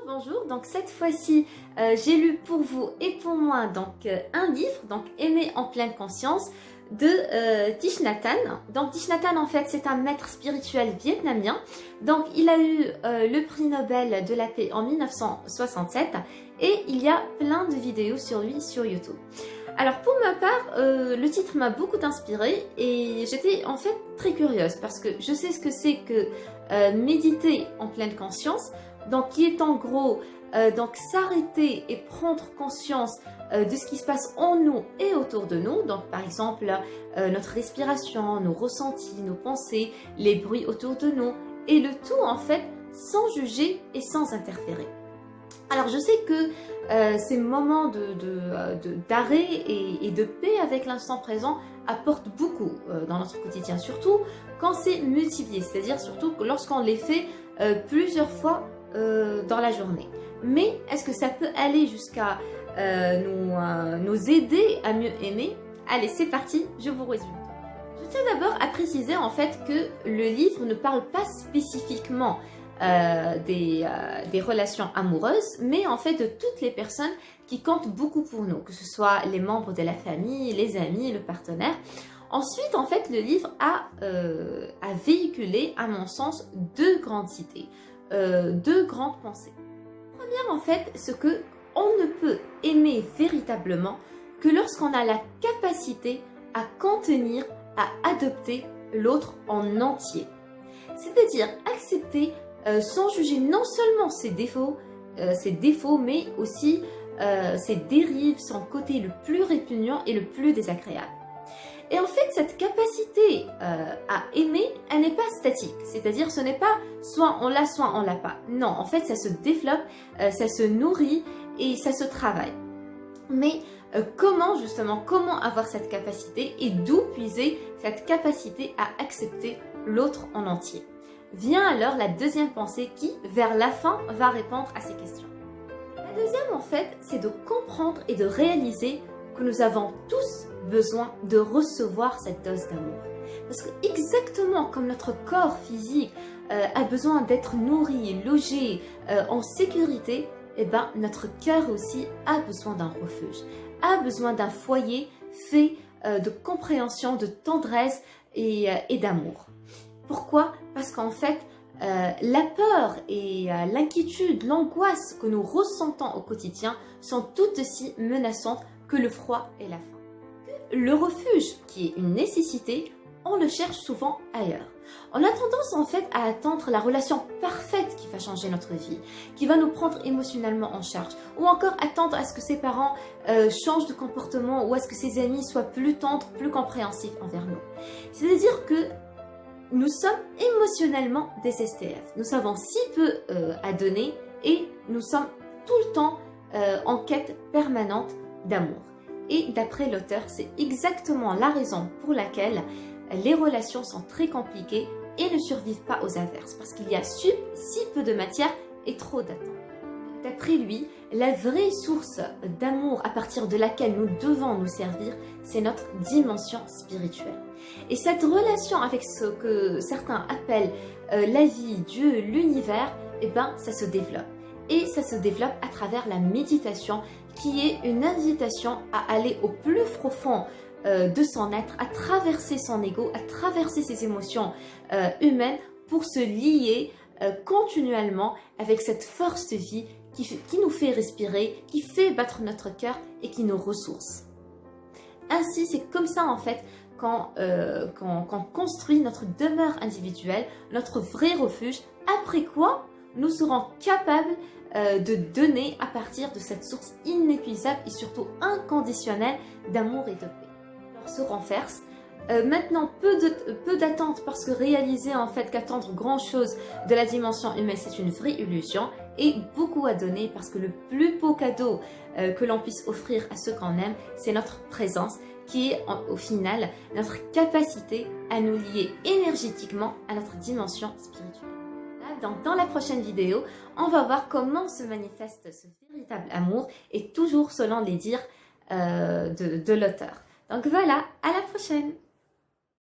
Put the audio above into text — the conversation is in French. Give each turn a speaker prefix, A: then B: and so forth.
A: Bonjour, donc cette fois-ci j'ai lu pour vous et pour moi un livre, donc Aimer en pleine conscience de Thich Nhat Hanh. Donc Thich Nhat Hanh en fait c'est un maître spirituel vietnamien, donc il a eu le prix Nobel de la paix en 1967 et il y a plein de vidéos sur lui sur YouTube. Alors pour ma part, le titre m'a beaucoup inspirée et j'étais en fait très curieuse parce que je sais ce que c'est que méditer en pleine conscience, donc qui est en gros donc s'arrêter et prendre conscience de ce qui se passe en nous et autour de nous, donc par exemple notre respiration, nos ressentis, nos pensées, les bruits autour de nous et le tout en fait sans juger et sans interférer. Alors je sais que ces moments d'arrêt et de paix avec l'instant présent apportent beaucoup dans notre quotidien, surtout quand c'est multiplié, c'est-à-dire surtout lorsqu'on les fait plusieurs fois dans la journée. Mais est-ce que ça peut aller jusqu'à nous aider à mieux aimer? Allez, c'est parti, je vous résume. Je tiens d'abord à préciser en fait que le livre ne parle pas spécifiquement des relations amoureuses, mais en fait de toutes les personnes qui comptent beaucoup pour nous, que ce soit les membres de la famille, les amis, le partenaire. Ensuite, en fait, le livre a véhiculé, à mon sens, deux grandes idées, deux grandes pensées. La première, en fait, c'est que on ne peut aimer véritablement que lorsqu'on a la capacité à contenir, à adopter l'autre en entier. C'est-à-dire accepter sans juger non seulement ses défauts, mais aussi ses dérives, son côté le plus répugnant et le plus désagréable. Et en fait, cette capacité à aimer, elle n'est pas statique. C'est-à-dire, ce n'est pas soit on l'a, soit on l'a pas. Non, en fait, ça se développe, ça se nourrit et ça se travaille. Mais comment avoir cette capacité et d'où puiser cette capacité à accepter l'autre en entier? Vient alors la deuxième pensée qui, vers la fin, va répondre à ces questions. La deuxième, en fait, c'est de comprendre et de réaliser que nous avons tous besoin de recevoir cette dose d'amour. Parce que exactement comme notre corps physique a besoin d'être nourri, logé, en sécurité, eh ben, notre cœur aussi a besoin d'un refuge, a besoin d'un foyer fait de compréhension, de tendresse et d'amour. Pourquoi? Parce qu'en fait, la peur et l'inquiétude, l'angoisse que nous ressentons au quotidien sont tout aussi menaçantes que le froid et la faim. Le refuge, qui est une nécessité, on le cherche souvent ailleurs. On a tendance en fait à attendre la relation parfaite qui va changer notre vie, qui va nous prendre émotionnellement en charge, ou encore attendre à ce que ses parents changent de comportement ou à ce que ses amis soient plus tendres, plus compréhensifs envers nous. C'est-à-dire que nous sommes émotionnellement des STF. Nous savons si peu à donner et nous sommes tout le temps en quête permanente d'amour. Et d'après l'auteur, c'est exactement la raison pour laquelle les relations sont très compliquées et ne survivent pas aux averses. Parce qu'il y a si peu de matière et trop d'attentes. D'après lui, la vraie source d'amour à partir de laquelle nous devons nous servir, c'est notre dimension spirituelle. Et cette relation avec ce que certains appellent la vie, Dieu, l'univers, eh ben, ça se développe. Et ça se développe à travers la méditation, qui est une invitation à aller au plus profond de son être, à traverser son ego, à traverser ses émotions humaines pour se lier continuellement avec cette force de vie qui nous fait respirer, qui fait battre notre cœur et qui nous ressource. Ainsi, c'est comme ça en fait qu'on construit notre demeure individuelle, notre vrai refuge, après quoi nous serons capables de donner à partir de cette source inépuisable et surtout inconditionnelle d'amour et de paix. Alors se renverse. Maintenant, peu d'attente parce que réaliser en fait qu'attendre grand chose de la dimension humaine c'est une vraie illusion et beaucoup à donner parce que le plus beau cadeau que l'on puisse offrir à ceux qu'on aime c'est notre présence qui est au final notre capacité à nous lier énergétiquement à notre dimension spirituelle. Donc dans la prochaine vidéo, on va voir comment se manifeste ce véritable amour et toujours selon les dires de l'auteur. Donc voilà, à la prochaine!